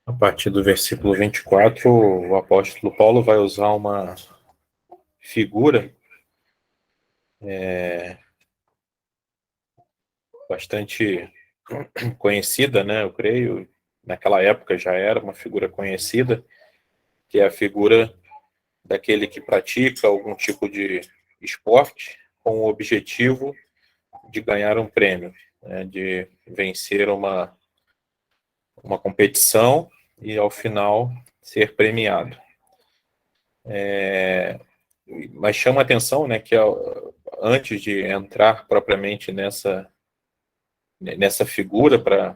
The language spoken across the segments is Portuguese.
A partir do versículo 24, o apóstolo Paulo vai usar uma figura bastante conhecida, né? Eu creio, naquela época já era uma figura conhecida, que é a figura daquele que pratica algum tipo de esporte com o objetivo de ganhar um prêmio, né? De vencer uma competição e, ao final, ser premiado. Mas chama a atenção, né, que antes de entrar propriamente nessa figura para,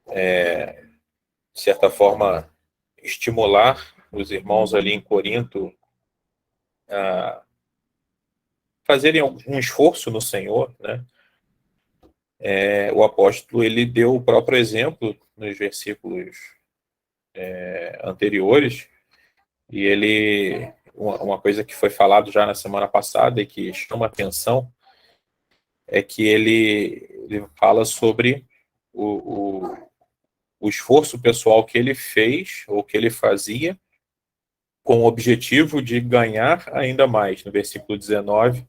de certa forma, estimular os irmãos ali em Corinto a fazerem algum esforço no Senhor, né? O apóstolo ele deu o próprio exemplo nos versículos anteriores, e uma coisa que foi falado já na semana passada e que chama atenção é que ele fala sobre o esforço pessoal que ele fez ou que ele fazia com o objetivo de ganhar ainda mais, no versículo 19,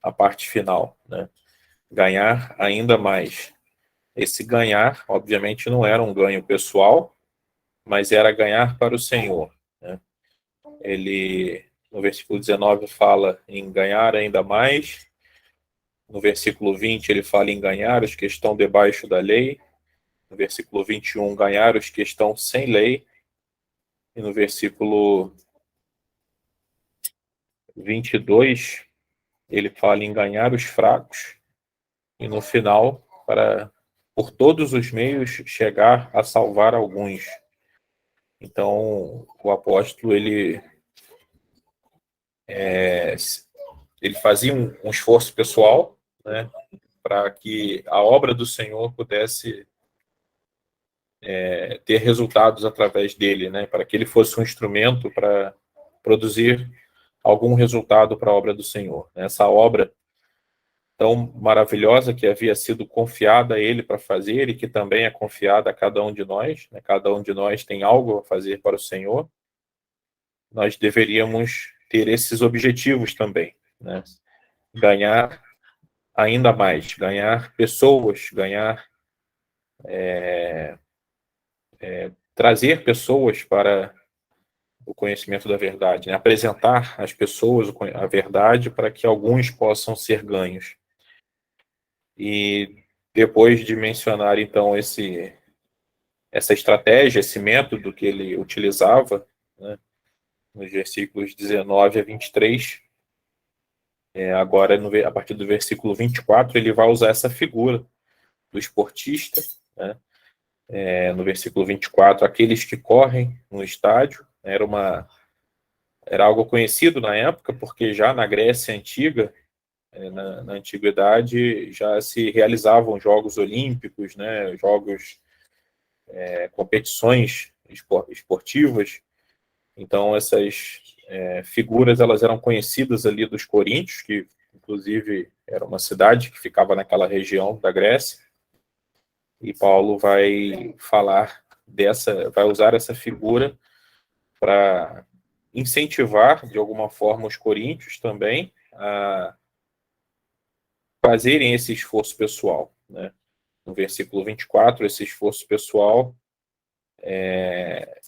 a parte final, né? Ganhar ainda mais. Esse ganhar, obviamente, não era um ganho pessoal, mas era ganhar para o Senhor, né? Ele, no versículo 19, fala em ganhar ainda mais. No versículo 20, ele fala em ganhar os que estão debaixo da lei. No versículo 21, ganhar os que estão sem lei. E no versículo 22, ele fala em ganhar os fracos. E no final, para, por todos os meios, chegar a salvar alguns. Então, o apóstolo, ele fazia um esforço pessoal, né, para que a obra do Senhor pudesse ter resultados através dele, né, para que ele fosse um instrumento para produzir algum resultado para a obra do Senhor. Essa obra tão maravilhosa que havia sido confiada a ele para fazer e que também é confiada a cada um de nós, né? Cada um de nós tem algo a fazer para o Senhor. Nós deveríamos ter esses objetivos também, né? Ganhar ainda mais, ganhar pessoas, trazer pessoas para o conhecimento da verdade, né? Apresentar às pessoas a verdade para que alguns possam ser ganhos. E depois de mencionar, então, essa estratégia, esse método que ele utilizava, né, nos versículos 19 a 23, agora, a partir do versículo 24, ele vai usar essa figura do esportista, né? No versículo 24, aqueles que correm no estádio, era algo conhecido na época, porque já na Grécia Antiga, na Antiguidade, já se realizavam Jogos Olímpicos, né, competições esportivas. Então, essas figuras elas eram conhecidas ali dos coríntios, que inclusive era uma cidade que ficava naquela região da Grécia, e Paulo vai vai usar essa figura para incentivar, de alguma forma, os coríntios também a fazerem esse esforço pessoal, né? No versículo 24, esse esforço pessoal,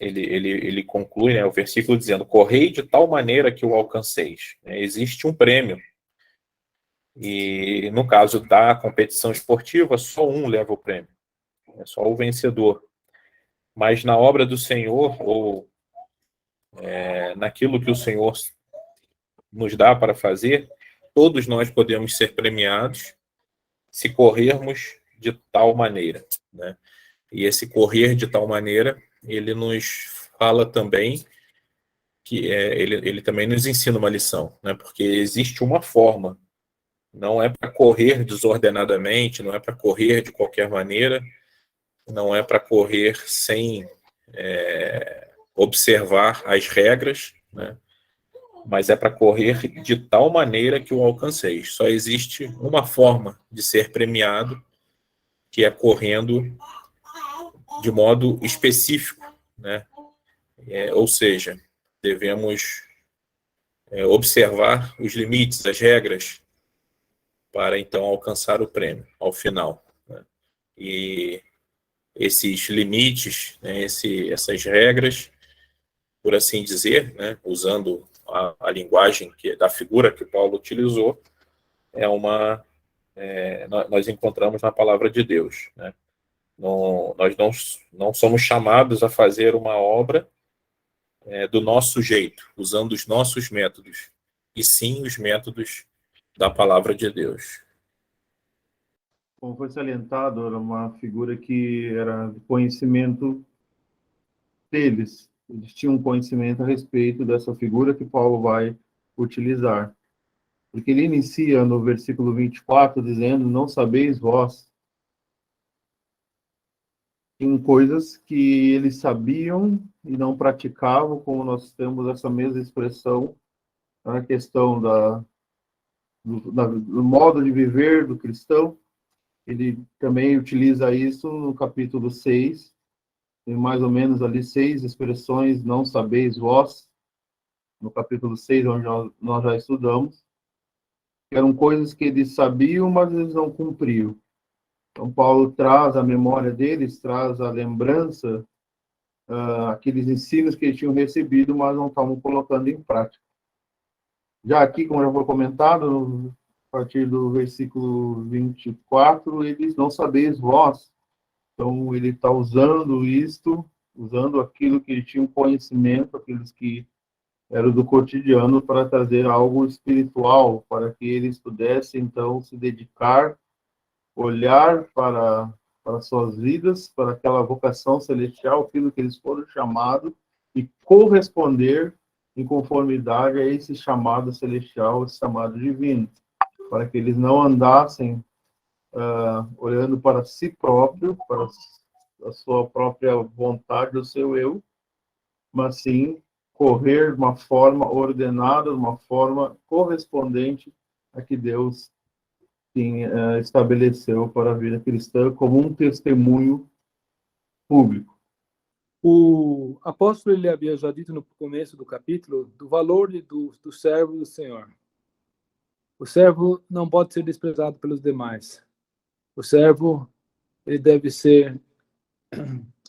ele conclui, né, o versículo dizendo: correi de tal maneira que o alcanceis. Existe um prêmio. E no caso da competição esportiva, só um leva o prêmio, é só o vencedor. Mas na obra do Senhor, ou naquilo que o Senhor nos dá para fazer, todos nós podemos ser premiados se corrermos de tal maneira, né? E esse correr de tal maneira, ele nos fala também que ele também nos ensina uma lição, né? Porque existe uma forma, não é para correr desordenadamente, não é para correr de qualquer maneira, não é para correr sem observar as regras, né? Mas é para correr de tal maneira que o alcanceis. Só existe uma forma de ser premiado, que é correndo de modo específico, né? Ou seja, devemos observar os limites, as regras, para então alcançar o prêmio ao final, né? E esses limites, né, essas regras, por assim dizer, né, usando a linguagem da figura que Paulo utilizou, nós encontramos na palavra de Deus, né? Nós não somos chamados a fazer uma obra do nosso jeito, usando os nossos métodos, e sim os métodos da palavra de Deus. Como foi salientado, era uma figura que era de conhecimento deles. Eles tinham conhecimento a respeito dessa figura que Paulo vai utilizar. Porque ele inicia no versículo 24 dizendo: não sabeis vós. Em coisas que eles sabiam e não praticavam, como nós temos essa mesma expressão na questão do modo de viver do cristão. Ele também utiliza isso no capítulo 6, tem mais ou menos ali 6 expressões: não sabeis vós, no capítulo 6, onde nós já estudamos, que eram coisas que eles sabiam, mas eles não cumpriam. Então, Paulo traz a memória deles, traz a lembrança, aqueles ensinos que eles tinham recebido, mas não estavam colocando em prática. Já aqui, como já foi comentado, a partir do versículo 24, eles: não sabeis vós. Então, ele está usando isto, usando aquilo que ele tinha conhecimento, aqueles que eram do cotidiano, para trazer algo espiritual, para que eles pudessem, então, se dedicar, olhar para suas vidas, para aquela vocação celestial, aquilo que eles foram chamados, e corresponder em conformidade a esse chamado celestial, esse chamado divino, para que eles não andassem olhando para si próprio, para a sua própria vontade, o seu eu, mas sim correr de uma forma ordenada, de uma forma correspondente a que Deus estabeleceu para a vida cristã como um testemunho público. O apóstolo ele havia já dito no começo do capítulo do valor do servo do Senhor. O servo não pode ser desprezado pelos demais. O servo ele deve ser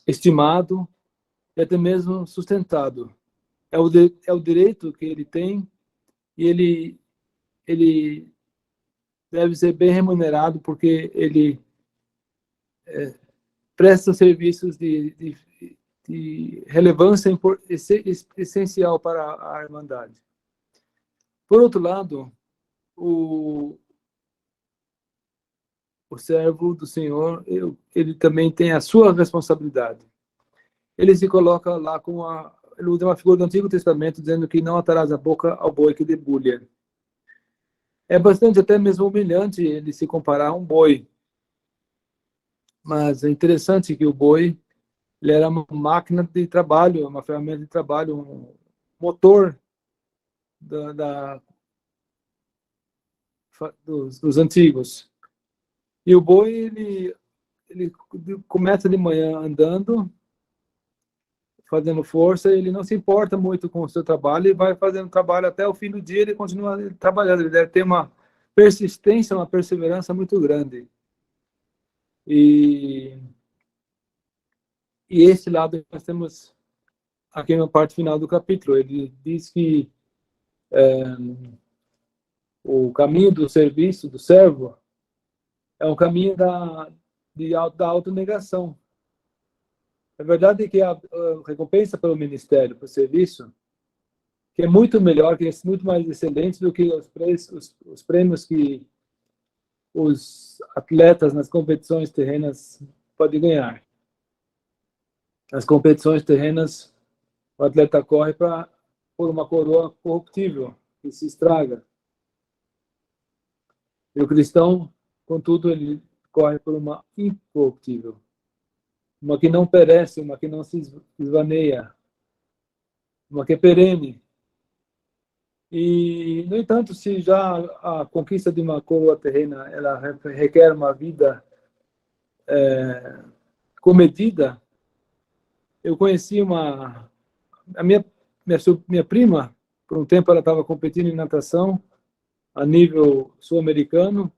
estimado e até mesmo sustentado. É o direito que ele tem, e ele deve ser bem remunerado, porque ele presta serviços de relevância essencial para a Irmandade. Por outro lado, o servo do Senhor, ele também tem a sua responsabilidade. Ele se coloca lá com ele usa uma figura do Antigo Testamento, dizendo que não atarás a boca ao boi que debulha. É bastante até mesmo humilhante ele se comparar a um boi. Mas é interessante que o boi ele era uma máquina de trabalho, uma ferramenta de trabalho, um motor dos antigos. E o boi, ele começa de manhã andando, fazendo força, ele não se importa muito com o seu trabalho e vai fazendo trabalho até o fim do dia, ele continua trabalhando, ele deve ter uma persistência, uma perseverança muito grande. E esse lado nós temos aqui na parte final do capítulo. Ele diz que o caminho do serviço, do servo, é um caminho da autonegação. É verdade que a recompensa pelo ministério, pelo serviço, que é muito melhor, que é muito mais excelente do que os prêmios que os atletas nas competições terrenas podem ganhar. Nas competições terrenas, o atleta corre por uma coroa corruptível, que se estraga. E o cristão, contudo, ele corre por uma incorruptível, uma que não perece, uma que não se esvaneia, uma que é perene. E, no entanto, se já a conquista de uma coroa terrena ela requer uma vida comedida, eu conheci minha prima, por um tempo ela estava competindo em natação a nível sul-americano,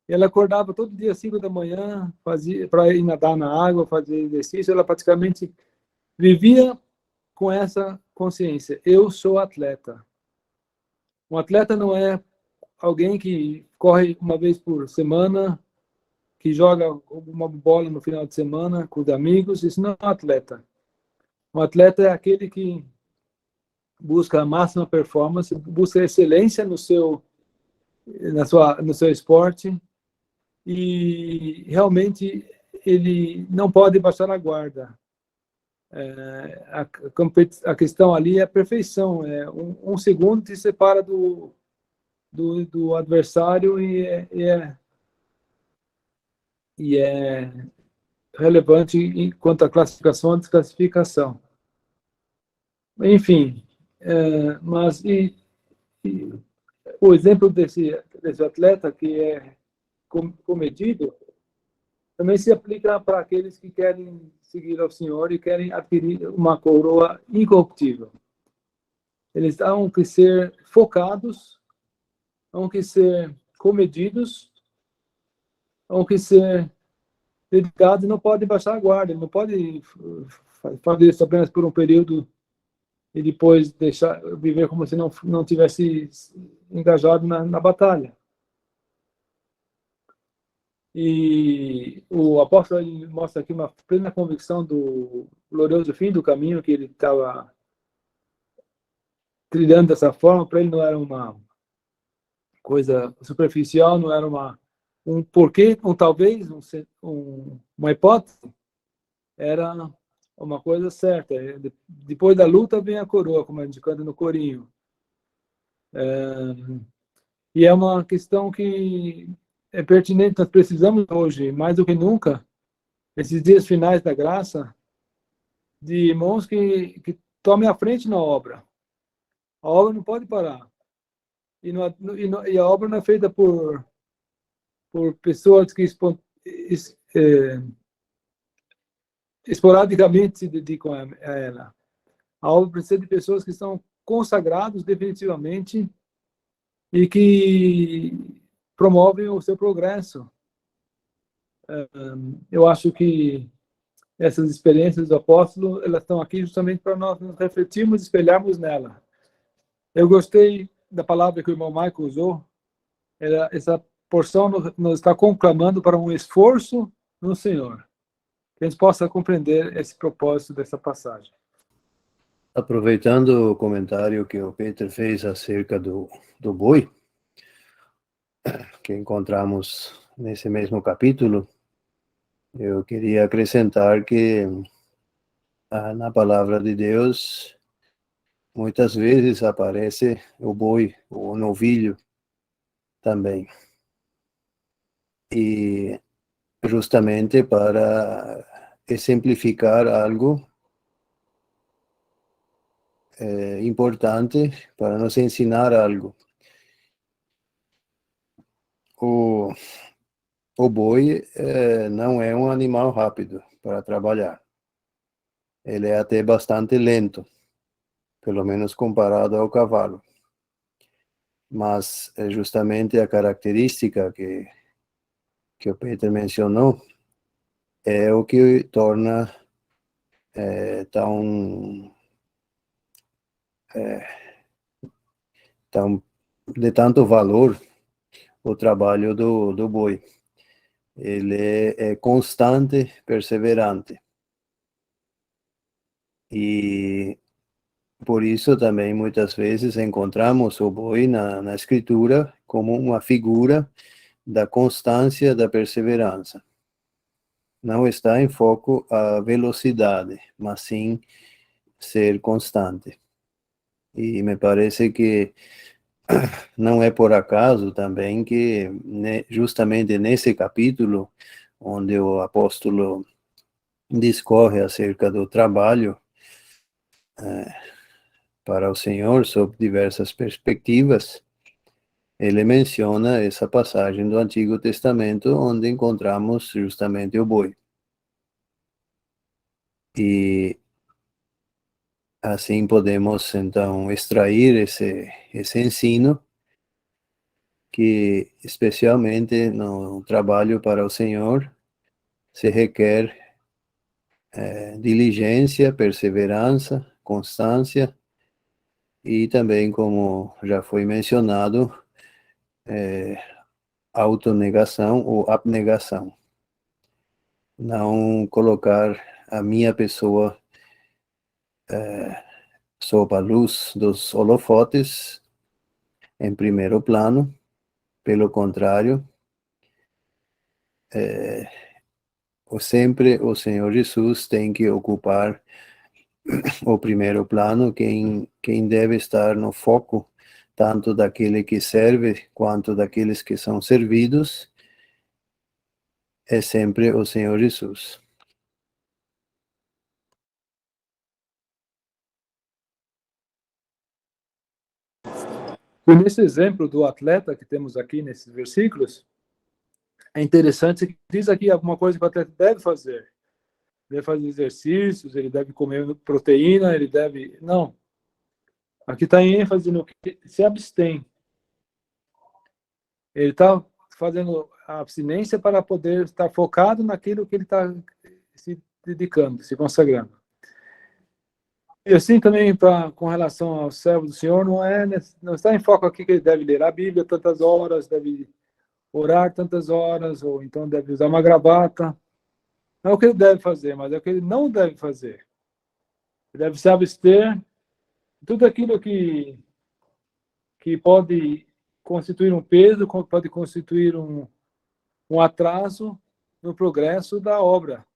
e ela acordava todo dia às 5 da manhã, fazia para ir nadar na água, fazer exercício, ela praticamente vivia com essa consciência: eu sou atleta. Um atleta não é alguém que corre uma vez por semana, que joga uma bola no final de semana com os amigos. Isso não é um atleta. Um atleta é aquele que busca a máxima performance, busca excelência no seu esporte, e realmente ele não pode baixar a guarda. A questão ali é a perfeição. Um segundo te separa do adversário, e é relevante quanto à classificação e desclassificação. Enfim, mas o exemplo desse atleta que é comedido também se aplica para aqueles que querem seguir ao Senhor e querem adquirir uma coroa incorruptível. Eles têm que ser focados, têm que ser comedidos, têm que ser dedicados, e não podem baixar a guarda, não podem fazer isso apenas por um período e depois deixar viver como se não tivesse engajado na batalha. E o apóstolo mostra aqui uma plena convicção do glorioso fim do caminho que ele estava trilhando dessa forma. Para ele não era uma coisa superficial, não era um porquê, talvez uma hipótese, era uma coisa certa. Depois da luta vem a coroa, como a gente canta no corinho. E é uma questão que é pertinente. Nós precisamos hoje, mais do que nunca, esses dias finais da graça, de irmãos que tomem a frente na obra. A obra não pode parar. E a obra não é feita por pessoas que esporadicamente se dedicam a ela. A obra precisa de pessoas que estão consagrados definitivamente e que promovem o seu progresso. Eu acho que essas experiências do apóstolo, elas estão aqui justamente para nós nos refletirmos e espelharmos nela. Eu gostei da palavra que o irmão Michael usou. Essa porção nos está conclamando para um esforço no Senhor. Que a gente possa compreender esse propósito dessa passagem. Aproveitando o comentário que o Peter fez acerca do boi, que encontramos nesse mesmo capítulo, eu queria acrescentar que na palavra de Deus muitas vezes aparece o boi, o novilho também. E justamente para exemplificar algo importante, para nos ensinar algo. O boi não é um animal rápido para trabalhar. Ele é até bastante lento, pelo menos comparado ao cavalo. Mas é justamente a característica que o Peter mencionou é o que torna de tanto valor o trabalho do boi. Ele é constante, perseverante. E por isso também muitas vezes encontramos o boi na escritura como uma figura da constância, da perseverança. Não está em foco a velocidade, mas sim ser constante. E me parece que não é por acaso também que justamente nesse capítulo, onde o apóstolo discorre acerca do trabalho para o Senhor sob diversas perspectivas, ele menciona essa passagem do Antigo Testamento onde encontramos justamente o boi. E assim podemos, então, extrair esse ensino, que especialmente no trabalho para o Senhor se requer diligência, perseverança, constância e também, como já foi mencionado, autonegação ou abnegação. Não colocar a minha pessoa sob a luz dos holofotes em primeiro plano. Pelo contrário, sempre o Senhor Jesus tem que ocupar o primeiro plano. Quem deve estar no foco, tanto daquele que serve quanto daqueles que são servidos, é sempre o Senhor Jesus. E nesse exemplo do atleta que temos aqui nesses versículos, é interessante que diz aqui alguma coisa que o atleta deve fazer. Deve fazer exercícios, ele deve comer proteína, ele deve... Não. Aqui está em ênfase no que se abstém. Ele está fazendo a abstinência para poder estar focado naquilo que ele está se dedicando, se consagrando. E assim também, com relação ao servo do Senhor, não está em foco aqui que ele deve ler a Bíblia tantas horas, deve orar tantas horas, ou então deve usar uma gravata. Não é o que ele deve fazer, mas é o que ele não deve fazer. Ele deve se abster de tudo aquilo que pode constituir um peso, pode constituir um atraso no progresso da obra.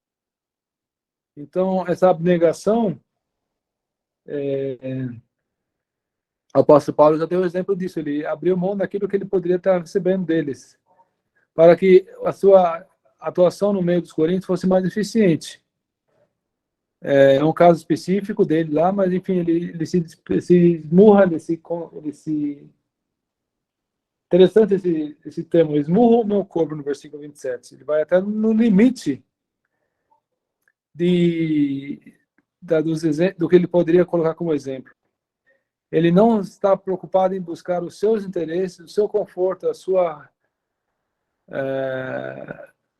Então, essa abnegação, o apóstolo Paulo já deu o exemplo disso. Ele abriu mão daquilo que ele poderia estar recebendo deles, para que a sua atuação no meio dos coríntios fosse mais eficiente. É um caso específico dele lá, mas enfim, ele se esmurra, interessante esse termo, esmurra o meu corpo, no versículo 27. Ele vai até no limite do que ele poderia colocar como exemplo. Ele não está preocupado em buscar os seus interesses, o seu conforto, a sua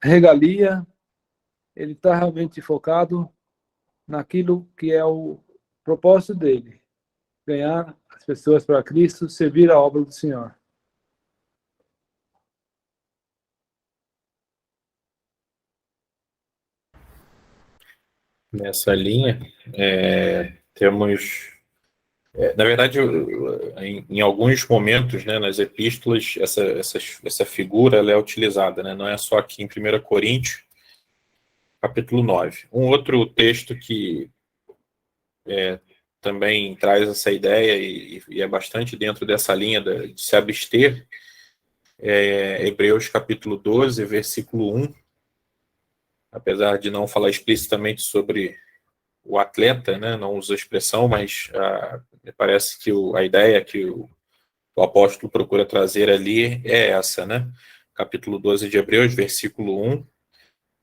regalia. Ele está realmente focado naquilo que é o propósito dele: ganhar as pessoas para Cristo, servir a obra do Senhor. Nessa linha, temos, na verdade, em alguns momentos, né, nas epístolas, essa figura ela é utilizada, né, não é só aqui em 1 Coríntios, capítulo 9. Um outro texto que também traz essa ideia e é bastante dentro dessa linha de se abster, é Hebreus capítulo 12, versículo 1. Apesar de não falar explicitamente sobre o atleta, né, não usa a expressão, mas me parece que a ideia que o apóstolo procura trazer ali é essa, né? Capítulo 12 de Hebreus, versículo 1.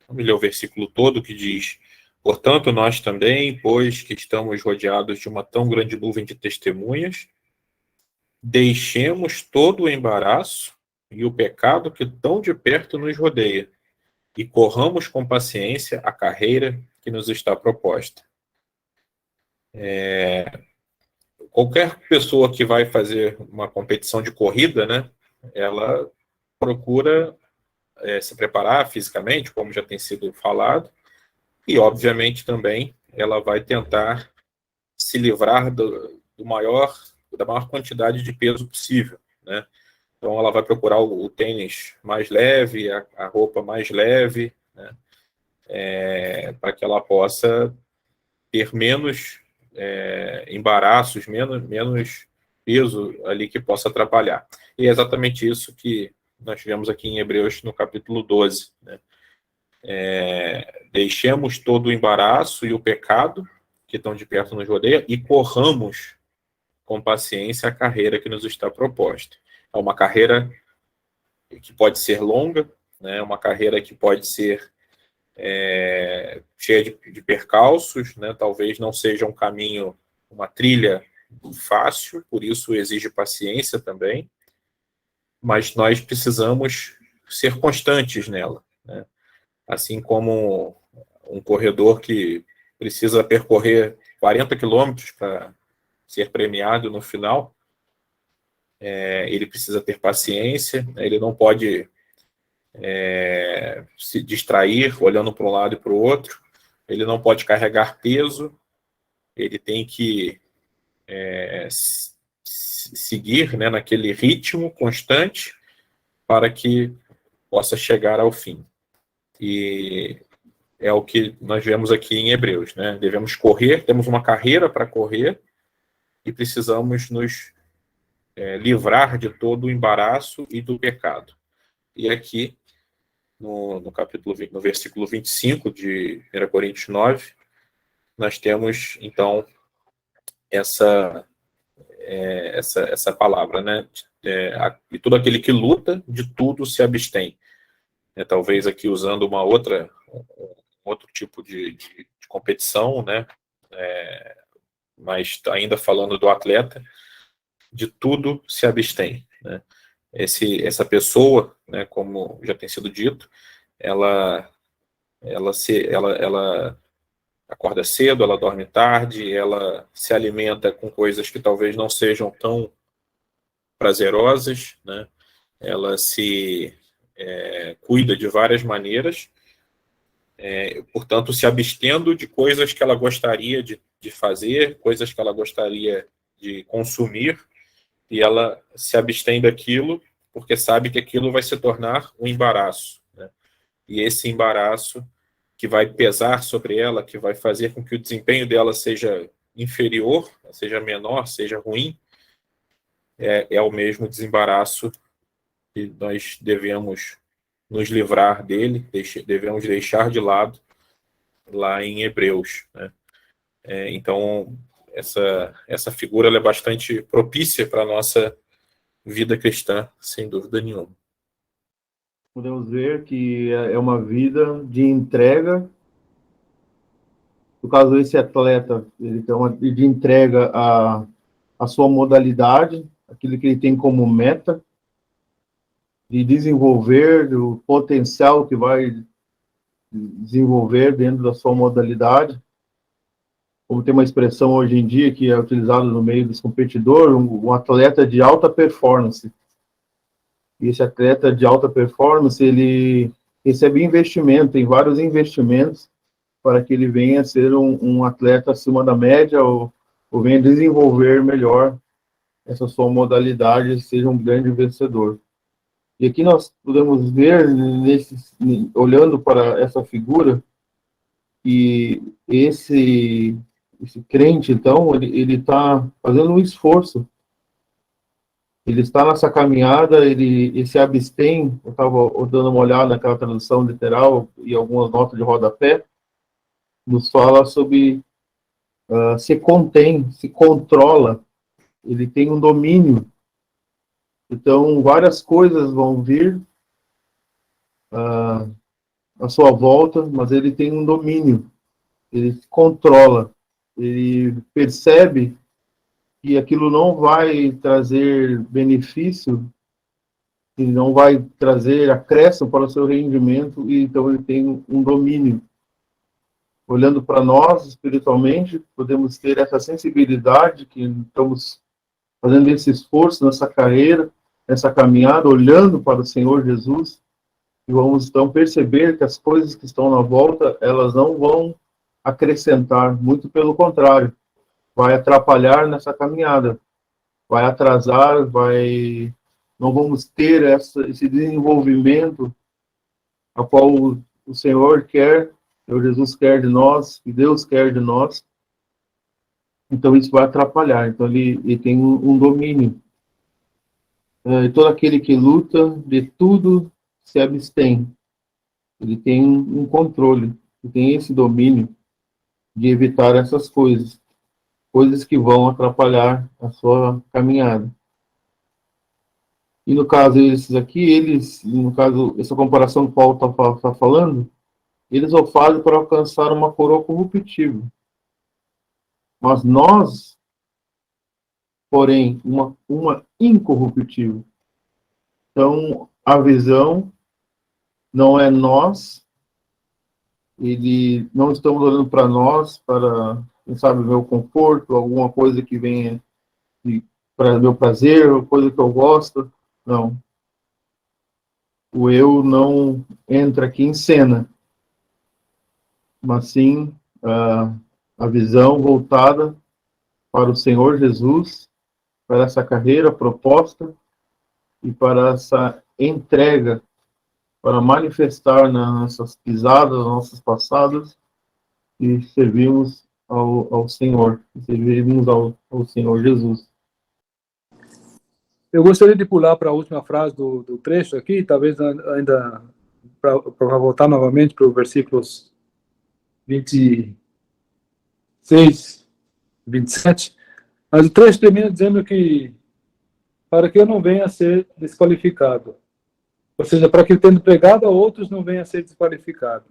Vamos ler o versículo todo, que diz: portanto, nós também, pois que estamos rodeados de uma tão grande nuvem de testemunhas, deixemos todo o embaraço e o pecado que tão de perto nos rodeia, e corramos com paciência a carreira que nos está proposta. Qualquer pessoa que vai fazer uma competição de corrida, né, ela procura se preparar fisicamente, como já tem sido falado, e, obviamente, também ela vai tentar se livrar da maior quantidade de peso possível, né? Então, ela vai procurar o tênis mais leve, a roupa mais leve, né? Para que ela possa ter menos embaraços, menos peso ali que possa atrapalhar. E é exatamente isso que nós tivemos aqui em Hebreus, no capítulo 12. Né? Deixemos todo o embaraço e o pecado que estão de perto nos rodeia e corramos com paciência a carreira que nos está proposta. É uma carreira que pode ser longa, né? Uma carreira que pode ser cheia de percalços, né? Talvez não seja um caminho uma trilha fácil, por isso exige paciência também, mas nós precisamos ser constantes nela, né? Assim como um corredor que precisa percorrer 40 quilômetros para ser premiado no final, ele precisa ter paciência, né? Ele não pode se distrair olhando para um lado e para o outro, ele não pode carregar peso, ele tem que seguir, né, naquele ritmo constante para que possa chegar ao fim. E é o que nós vemos aqui em Hebreus, né? Devemos correr, temos uma carreira para correr e precisamos nos livrar de todo o embaraço e do pecado. E aqui, no capítulo 20, no versículo 25 de 1 Coríntios 9, nós temos, então, essa palavra, né? E todo aquele que luta, de tudo se abstém. Talvez aqui usando um outro tipo de competição, né? Mas ainda falando do atleta, de tudo se abstém, né? Essa pessoa, né, como já tem sido dito, ela acorda cedo, ela dorme tarde, ela se alimenta com coisas que talvez não sejam tão prazerosas, né? Ela se cuida de várias maneiras, portanto, se abstendo de coisas que ela gostaria de fazer, coisas que ela gostaria de consumir, e ela se abstém daquilo porque sabe que aquilo vai se tornar um embaraço, né? E esse embaraço que vai pesar sobre ela, que vai fazer com que o desempenho dela seja inferior, seja menor, seja ruim, é o mesmo desembaraço que nós devemos nos livrar dele, devemos deixar de lado lá em Hebreus, né? Então, essa figura ela é bastante propícia para a nossa vida cristã, sem dúvida nenhuma. Podemos ver que é uma vida de entrega. No caso, esse atleta, ele tem uma de entrega a sua modalidade, aquilo que ele tem como meta, de desenvolver o potencial que vai desenvolver dentro da sua modalidade. Como tem uma expressão hoje em dia que é utilizada no meio dos competidores, um atleta de alta performance. E esse atleta de alta performance, ele recebe investimento, tem vários investimentos para que ele venha a ser um atleta acima da média ou venha desenvolver melhor essa sua modalidade e seja um grande vencedor. E aqui nós podemos ver, olhando para essa figura, que esse crente, então, ele está fazendo um esforço. Ele está nessa caminhada, ele se abstém. Eu estava dando uma olhada naquela tradução literal e algumas notas de rodapé, nos fala sobre se contém, se controla, ele tem um domínio. Então, várias coisas vão vir à sua volta, mas ele tem um domínio, ele se controla, ele percebe que aquilo não vai trazer benefício, que não vai trazer acréscimo para o seu rendimento, e então ele tem um domínio. Olhando para nós, espiritualmente, podemos ter essa sensibilidade que estamos fazendo esse esforço nessa carreira, nessa caminhada, olhando para o Senhor Jesus, e vamos então perceber que as coisas que estão na volta, elas não vão acrescentar, muito pelo contrário, vai atrapalhar nessa caminhada, vai atrasar, não vamos ter esse desenvolvimento a qual o Senhor quer, o Jesus quer de nós, que Deus quer de nós. Então isso vai atrapalhar. Então ele tem um domínio. E todo aquele que luta, de tudo se abstém. Ele tem um controle, ele tem esse domínio de evitar essas coisas que vão atrapalhar a sua caminhada. E no caso, esses aqui, essa comparação que o Paulo está falando, eles o fazem para alcançar uma coroa corruptível. Mas nós porém, uma incorruptível. Então, a visão não é nós, não estamos olhando para nós, para, quem sabe, meu conforto, alguma coisa que venha para meu prazer, ou coisa que eu gosto. Não. O eu não entra aqui em cena, mas sim a visão voltada para o Senhor Jesus, para essa carreira proposta e para essa entrega, para manifestar nas nossas pisadas, nas nossas passadas, e servimos ao Senhor, servimos ao Senhor Jesus. Eu gostaria de pular para a última frase do trecho aqui, talvez ainda para voltar novamente para os versículos 26, 27. Mas o trecho termina dizendo que para que eu não venha a ser desqualificado. Ou seja, para que eu tendo pregado a outros não venha a ser desqualificado.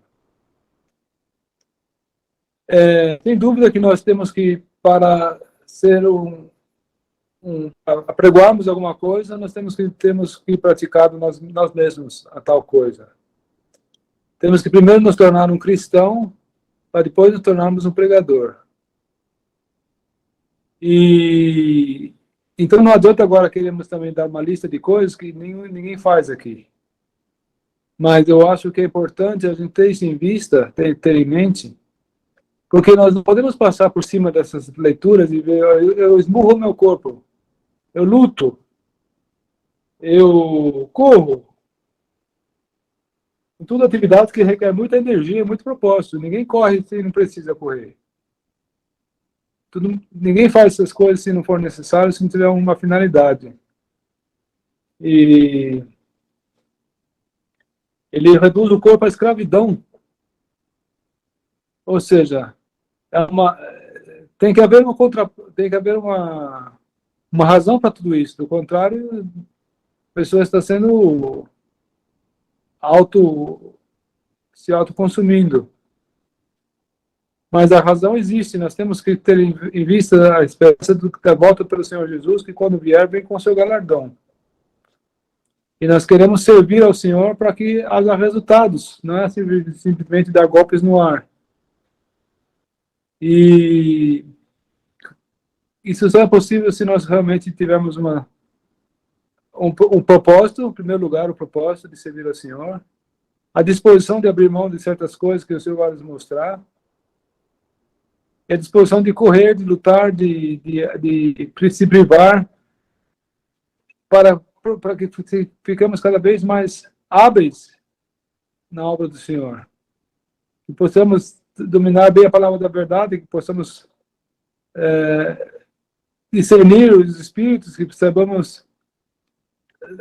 Sem dúvida que nós temos que, para ser apregoarmos alguma coisa, nós temos que praticar nós mesmos a tal coisa. Temos que primeiro nos tornar um cristão, para depois nos tornarmos um pregador. E então não adianta agora queremos também dar uma lista de coisas que ninguém faz aqui. Mas eu acho que é importante a gente ter isso em vista, ter em mente, porque nós não podemos passar por cima dessas leituras e ver, eu esmurro meu corpo, eu luto, eu corro. Tudo atividades que requer muita energia, muito propósito. Ninguém corre se não precisa correr. Ninguém faz essas coisas se não for necessário, se não tiver uma finalidade. E ele reduz o corpo à escravidão. Ou seja, tem que haver uma razão para tudo isso. Do contrário, a pessoa está sendo se autoconsumindo. Mas a razão existe, nós temos que ter em vista a esperança da volta pelo Senhor Jesus, que quando vier, vem com seu galardão. E nós queremos servir ao Senhor para que haja resultados, não é simplesmente dar golpes no ar. E isso só é possível se nós realmente tivermos um propósito, em primeiro lugar, o propósito de servir ao Senhor, a disposição de abrir mão de certas coisas que o Senhor vai nos mostrar, e a disposição de correr, de lutar, de se privar, para que ficamos cada vez mais hábeis na obra do Senhor. Que possamos dominar bem a palavra da verdade, que possamos discernir os espíritos, que saibamos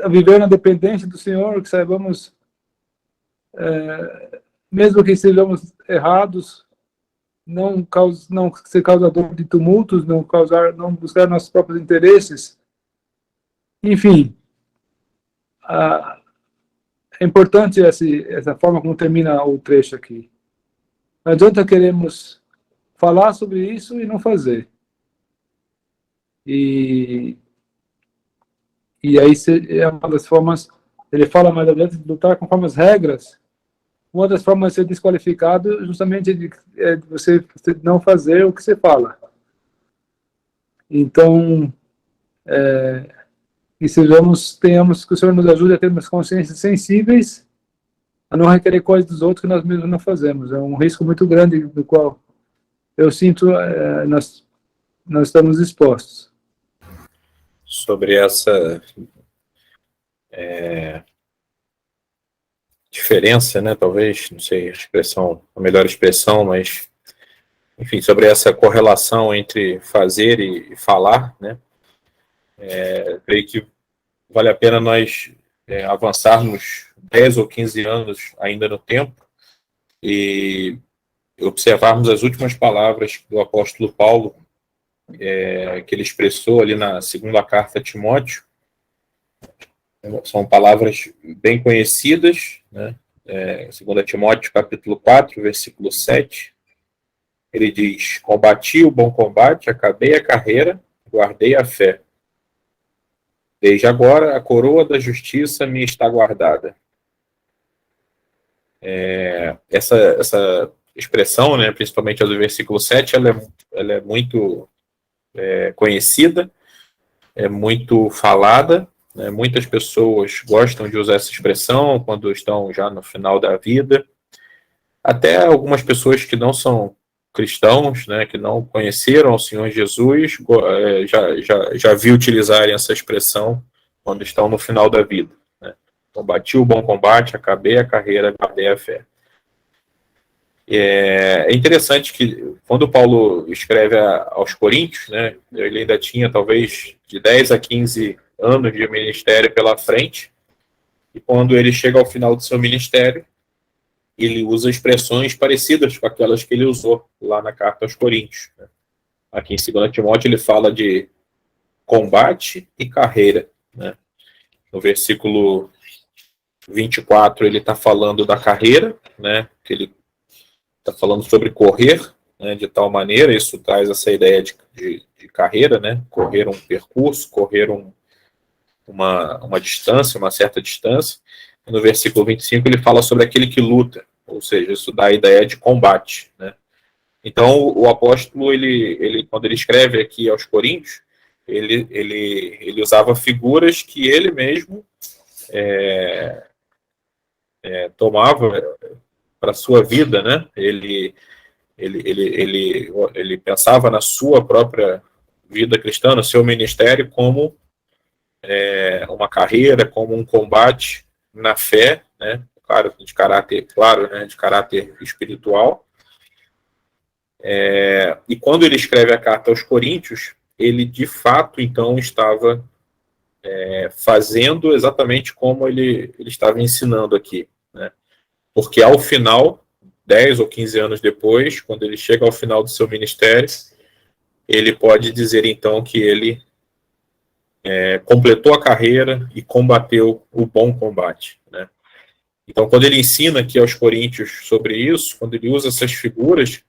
viver na dependência do Senhor, que saibamos, mesmo que sejamos errados, não ser causador de tumultos, não buscar nossos próprios interesses. Enfim, é importante essa forma como termina o trecho aqui. Não adianta queremos falar sobre isso e não fazer. E aí é uma das formas, ele fala mais adiante de lutar conforme as regras. Uma das formas de ser desqualificado justamente é de você não fazer o que você fala. Então, tenhamos que o Senhor nos ajude a termos consciências sensíveis, a não requerer coisas dos outros que nós mesmos não fazemos. É um risco muito grande do qual eu sinto nós estamos expostos. Sobre essa diferença, né, talvez, não sei a melhor expressão, mas, enfim, sobre essa correlação entre fazer e falar, né, creio que vale a pena nós avançarmos 10 ou 15 anos ainda no tempo e observarmos as últimas palavras do apóstolo Paulo, que ele expressou ali na segunda carta a Timóteo. São palavras bem conhecidas, né? 2 Timóteo, capítulo 4, versículo 7. Ele diz: combati o bom combate, acabei a carreira, guardei a fé. Desde agora, a coroa da justiça me está guardada. Essa expressão, né, principalmente a do versículo 7, ela é muito conhecida, é muito falada, né? Muitas pessoas gostam de usar essa expressão quando estão já no final da vida. Até algumas pessoas que não são cristãos, né, que não conheceram o Senhor Jesus, já vi utilizarem essa expressão quando estão no final da vida. Né? Combati o bom combate, acabei a carreira, guardei a fé. É interessante que quando Paulo escreve aos Coríntios, né, ele ainda tinha talvez de 10 a 15 anos de ministério pela frente, e quando ele chega ao final do seu ministério, ele usa expressões parecidas com aquelas que ele usou lá na carta aos Coríntios. Né? Aqui em 2 Timóteo ele fala de combate e carreira. Né? No versículo 24 ele está falando da carreira, né, que ele está falando sobre correr, né, de tal maneira, isso traz essa ideia de carreira, né, correr um percurso, correr uma distância, uma certa distância. E no versículo 25 ele fala sobre aquele que luta, ou seja, isso dá a ideia de combate. Né. Então o apóstolo, quando ele escreve aqui aos Coríntios, ele usava figuras que ele mesmo tomava para a sua vida, né? Ele pensava na sua própria vida cristã, no seu ministério, como uma carreira, como um combate na fé, né? Claro, de caráter espiritual. E quando ele escreve a carta aos Coríntios, ele de fato então estava fazendo exatamente como ele estava ensinando aqui, né? Porque ao final, 10 ou 15 anos depois, quando ele chega ao final do seu ministério, ele pode dizer então que ele completou a carreira e combateu o bom combate. Né? Então, quando ele ensina aqui aos Coríntios sobre isso, quando ele usa essas figuras,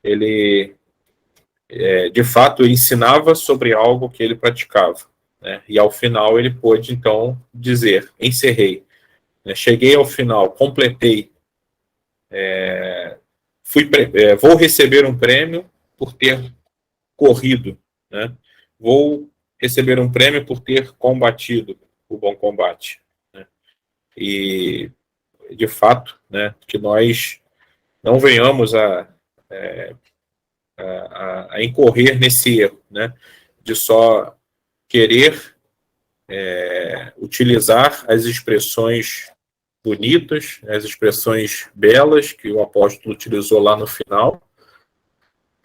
ele, de fato, ensinava sobre algo que ele praticava. Né? E ao final ele pôde então dizer, encerrei. Cheguei ao final, completei, vou receber um prêmio por ter corrido, né? Vou receber um prêmio por ter combatido o bom combate. Né? E, de fato, né, que nós não venhamos a incorrer nesse erro, né, de só querer utilizar as expressões bonitas, as expressões belas que o apóstolo utilizou lá no final,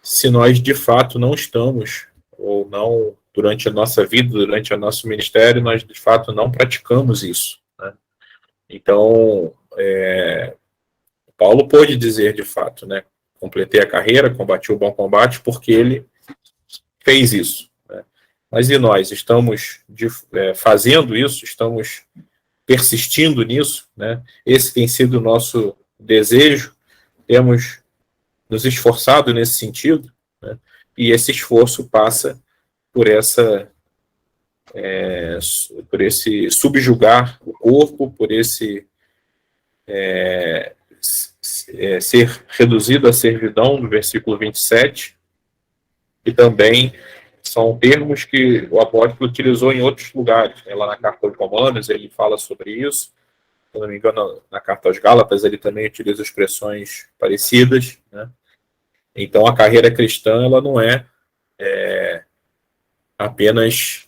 se nós de fato não estamos, ou não, durante a nossa vida, durante o nosso ministério, nós de fato não praticamos isso. Né? Então, Paulo pôde dizer de fato, né, completei a carreira, combati o bom combate, porque ele fez isso. Né? Mas e nós? Estamos fazendo isso? Estamos persistindo nisso? Né? Esse tem sido o nosso desejo, temos nos esforçado nesse sentido, né? E esse esforço passa por esse subjugar o corpo, por esse ser reduzido à servidão, do versículo 27, e também são termos que o apóstolo utilizou em outros lugares. Né? Lá na carta aos Romanos ele fala sobre isso, se não me engano, na carta aos Gálatas ele também utiliza expressões parecidas. Né? Então a carreira cristã ela não é apenas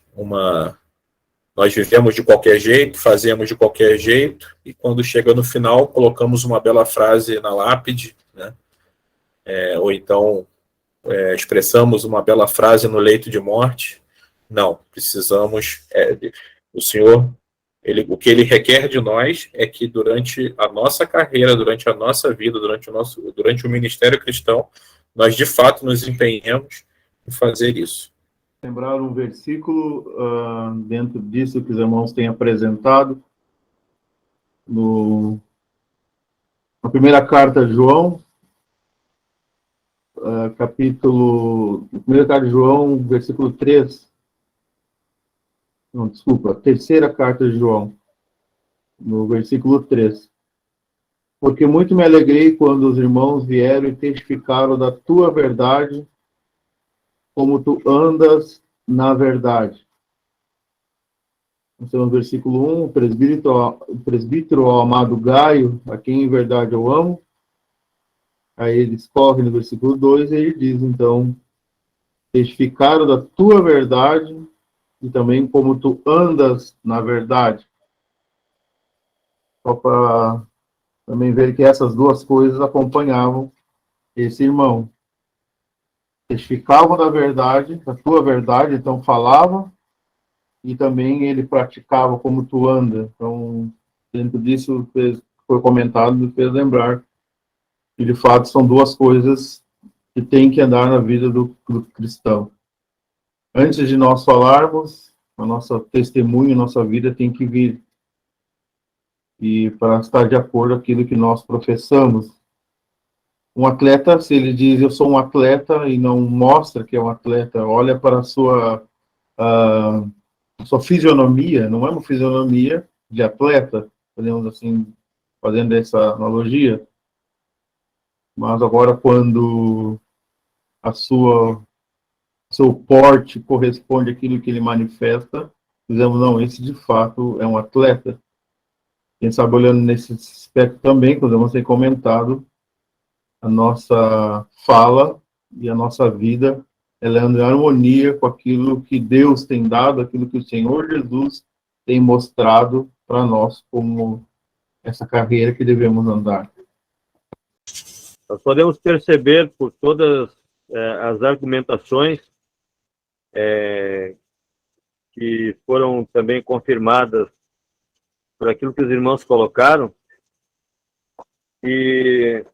nós vivemos de qualquer jeito, fazemos de qualquer jeito, e quando chega no final colocamos uma bela frase na lápide, né? Ou então expressamos uma bela frase no leito de morte. Não, precisamos, o Senhor, o que Ele requer de nós é que durante a nossa carreira, durante a nossa vida, durante o ministério cristão, nós de fato nos empenhemos em fazer isso. Lembrar um versículo dentro disso que os irmãos têm apresentado, na primeira carta de João, primeira carta de João, versículo 3, Não, desculpa, terceira carta de João, no versículo 3. Porque muito me alegrei quando os irmãos vieram e testificaram da tua verdade, como tu andas na verdade. Então, no versículo 1, o presbítero ao amado Gaio, a quem em verdade eu amo. Aí ele escorre no versículo 2 e ele diz, então, testificaram da tua verdade e também como tu andas na verdade. Só para também ver que essas duas coisas acompanhavam esse irmão. Testificavam da verdade, da tua verdade, então falava, e também ele praticava como tu anda. Então, dentro disso, foi comentado, me fez lembrar que, de fato, são duas coisas que tem que andar na vida do cristão. Antes de nós falarmos, a nossa testemunho, a nossa vida tem que vir. E para estar de acordo com aquilo que nós professamos. Um atleta, se ele diz eu sou um atleta e não mostra que é um atleta, olha para a sua fisionomia, não é uma fisionomia de atleta, podemos assim, fazendo essa analogia, mas agora quando a seu porte corresponde àquilo que ele manifesta, dizemos, não, esse de fato é um atleta. Quem sabe olhando nesse aspecto também, podemos ter comentado, a nossa fala e a nossa vida, ela é em harmonia com aquilo que Deus tem dado, aquilo que o Senhor Jesus tem mostrado para nós como essa carreira que devemos andar. Nós podemos perceber por todas as argumentações que foram também confirmadas por aquilo que os irmãos colocaram, e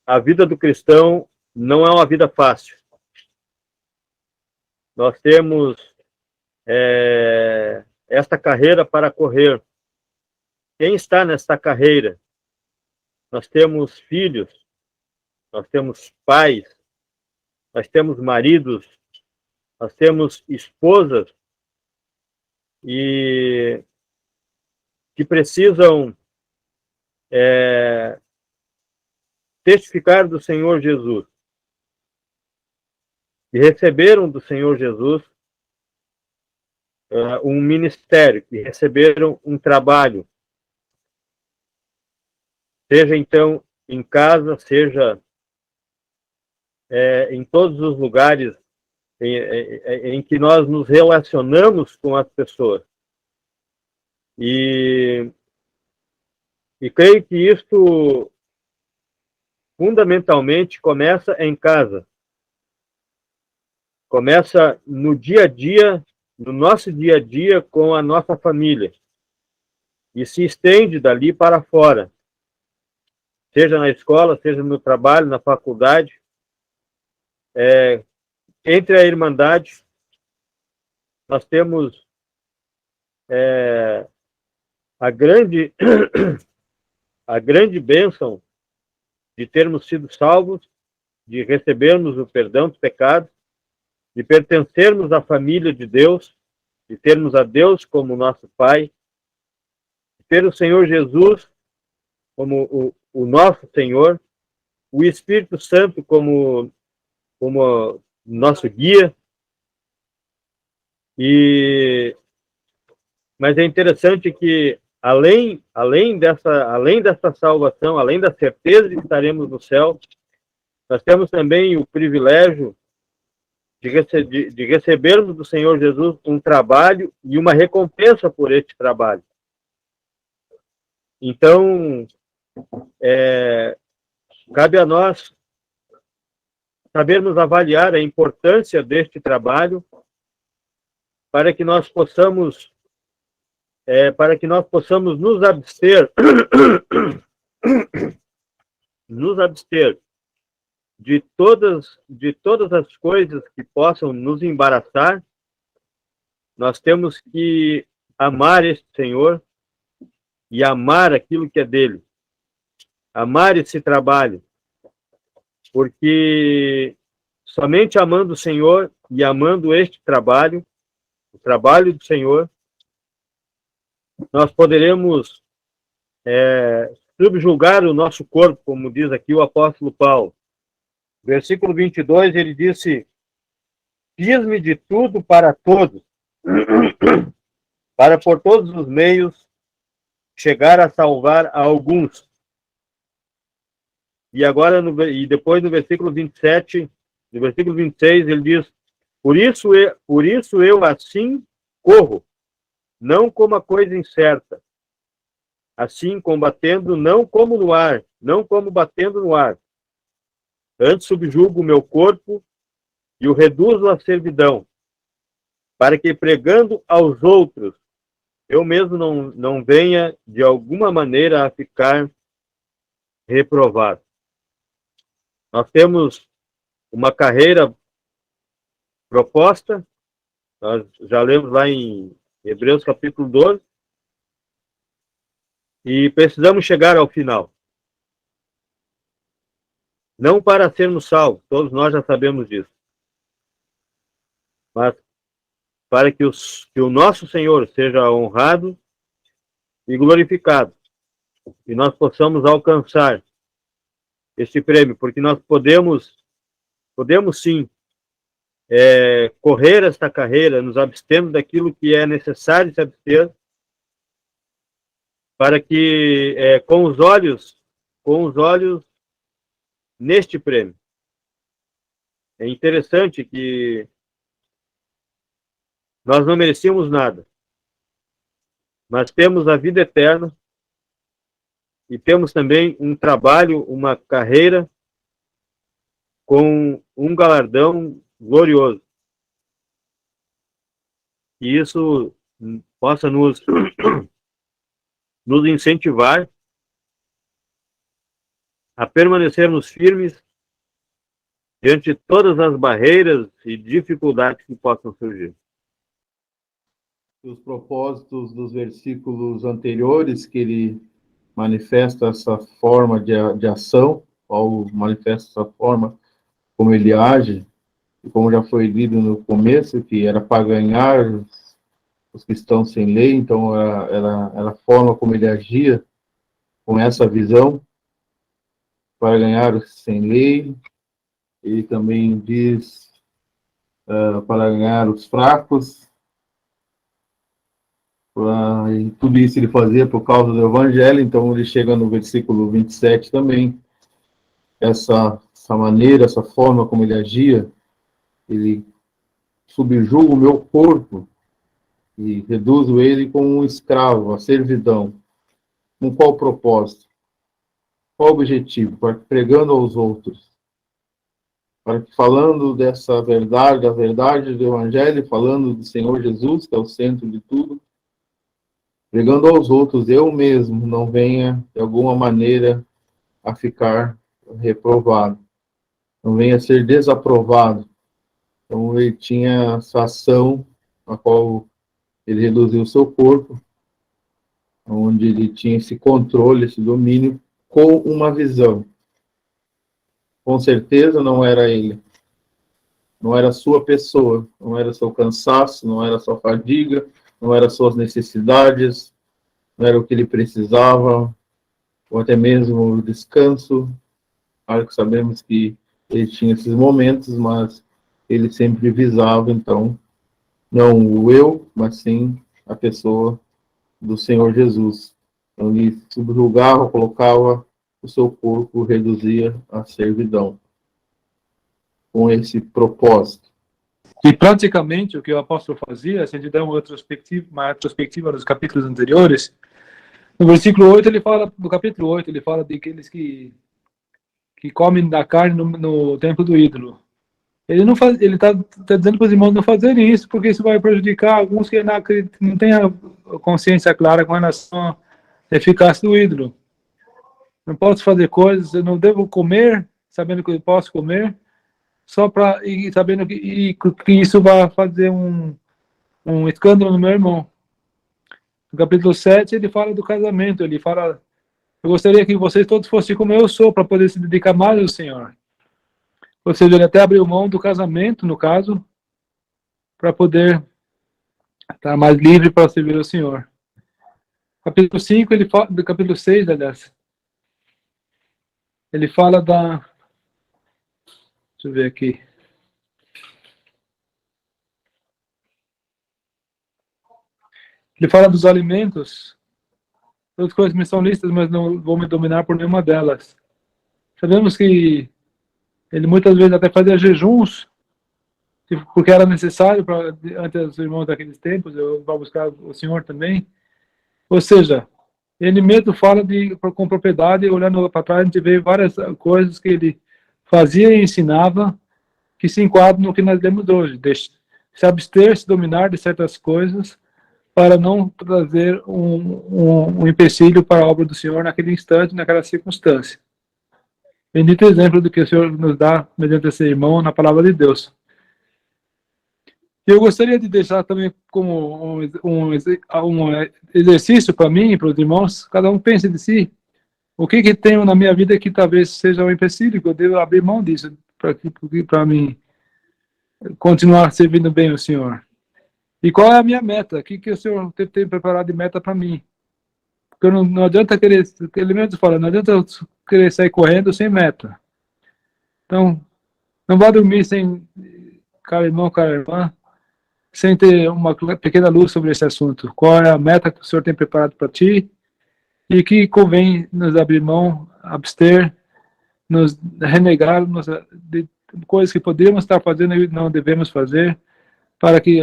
a vida do cristão não é uma vida fácil. Nós temos esta carreira para correr. Quem está nesta carreira? Nós temos filhos, nós temos pais, nós temos maridos, nós temos esposas e que precisam testificar do Senhor Jesus. E receberam do Senhor Jesus um ministério, que receberam um trabalho. Seja então em casa, seja em todos os lugares em que nós nos relacionamos com as pessoas. E creio que isto fundamentalmente começa em casa. Começa no dia a dia, no nosso dia a dia com a nossa família. E se estende dali para fora. Seja na escola, seja no trabalho, na faculdade. Entre a Irmandade, nós temos a grande bênção de termos sido salvos, de recebermos o perdão dos pecados, de pertencermos à família de Deus, de termos a Deus como nosso Pai, de ter o Senhor Jesus como o nosso Senhor, o Espírito Santo como nosso guia. Mas é interessante que além dessa salvação, além da certeza de que estaremos no céu, nós temos também o privilégio de recebermos do Senhor Jesus um trabalho e uma recompensa por este trabalho. Então, cabe a nós sabermos avaliar a importância deste trabalho para que nós possamos nos abster de todas as coisas que possam nos embaraçar. Nós temos que amar este Senhor e amar aquilo que é dele. Amar esse trabalho. Porque somente amando o Senhor e amando este trabalho o trabalho do Senhor, nós poderemos subjugar o nosso corpo, como diz aqui o apóstolo Paulo. Versículo 22, ele disse: fiz-me de tudo para todos, para por todos os meios chegar a salvar a alguns. E agora, depois no versículo 27, no versículo 26, ele diz: por isso eu assim corro, não como a coisa incerta, assim combatendo não como no ar, não como batendo no ar. Antes subjugo o meu corpo e o reduzo à servidão, para que pregando aos outros, eu mesmo não venha de alguma maneira a ficar reprovado. Nós temos uma carreira proposta, nós já lemos lá em Hebreus capítulo 12, e precisamos chegar ao final. Não para sermos salvos, todos nós já sabemos disso, mas para que o nosso Senhor seja honrado e glorificado, e nós possamos alcançar este prêmio, porque nós podemos sim correr esta carreira, nos abstendo daquilo que é necessário se abster, para que com os olhos neste prêmio. É interessante que nós não merecíamos nada, mas temos a vida eterna e temos também um trabalho, uma carreira com um galardão glorioso. E isso possa nos incentivar a permanecermos firmes diante de todas as barreiras e dificuldades que possam surgir. Os propósitos dos versículos anteriores, que ele manifesta essa forma de ação, Paulo manifesta essa forma como ele age, e como já foi lido no começo, que era para ganhar os que estão sem lei, então era a forma como ele agia, com essa visão, para ganhar os sem lei. Ele também diz para ganhar os fracos, e tudo isso ele fazia por causa do Evangelho. Então ele chega no versículo 27 também, essa maneira, essa forma como ele agia, ele subjuga o meu corpo e reduzo ele como um escravo, a servidão. Com qual propósito? Qual objetivo? Para pregando aos outros, para que, falando dessa verdade, da verdade do Evangelho, falando do Senhor Jesus, que é o centro de tudo, pregando aos outros, eu mesmo não venha, de alguma maneira, a ficar reprovado, não venha a ser desaprovado. Então, ele tinha essa ação, a qual ele reduziu o seu corpo, onde ele tinha esse controle, esse domínio, com uma visão. Com certeza não era ele, não era a sua pessoa, não era seu cansaço, não era sua fadiga, não eram suas necessidades, não era o que ele precisava, ou até mesmo o descanso. Claro que sabemos que ele tinha esses momentos, mas ele sempre visava, então, não o eu, mas sim a pessoa do Senhor Jesus. Então, ele subjugava, colocava o seu corpo, reduzia a servidão, com esse propósito. E praticamente o que o apóstolo fazia, se a gente der uma retrospectiva dos capítulos anteriores, no versículo 8 ele fala, no capítulo 8 ele fala de aqueles que comem da carne no templo do ídolo. Ele não faz, ele está dizendo para os irmãos não fazerem isso, porque isso vai prejudicar alguns que não têm a consciência clara com relação à eficácia do ídolo. Não posso fazer coisas, eu não devo comer, sabendo que eu posso comer, só para e sabendo que isso vai fazer um escândalo no meu irmão. No capítulo 7 ele fala do casamento, ele fala: eu gostaria que vocês todos fossem como eu sou, para poder se dedicar mais ao Senhor. Ou seja, ele até abriu mão do casamento, no caso, para poder estar mais livre para servir ao Senhor. Capítulo 5, ele fala, do capítulo 6, aliás, ele fala da... Deixa eu ver aqui. Ele fala dos alimentos. Outras coisas me são listas, mas não vou me dominar por nenhuma delas. Sabemos que ele muitas vezes até fazia jejuns, porque era necessário para ante os irmãos daqueles tempos, para buscar o Senhor também. Ou seja, ele mesmo fala com propriedade, olhando para trás, a gente vê várias coisas que ele fazia e ensinava que se enquadram no que nós lemos hoje. Se abster, se dominar de certas coisas, para não trazer um empecilho para a obra do Senhor naquele instante, naquela circunstância. Bendito exemplo do que o Senhor nos dá mediante esse irmão na palavra de Deus. Eu gostaria de deixar também como um exercício para mim e para os irmãos, cada um pense de si, o que tenho na minha vida que talvez seja um empecilho, que eu devo abrir mão disso para mim continuar servindo bem o Senhor. E qual é a minha meta? O que o Senhor tem preparado de meta para mim? Porque não adianta querer, ele mesmo fala, não adianta eu querer sair correndo sem meta. Então, não vá dormir sem, cara irmão, cara irmã, sem ter uma pequena luz sobre esse assunto. Qual é a meta que o Senhor tem preparado para ti? E que convém nos abrir mão, abster, nos renegar de coisas que poderíamos estar fazendo e não devemos fazer, para que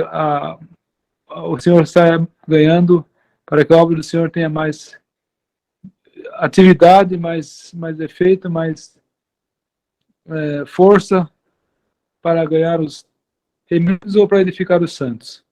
o Senhor saia ganhando, para que a obra do Senhor tenha mais atividade, mais efeito, mais força para ganhar os remidos ou para edificar os santos.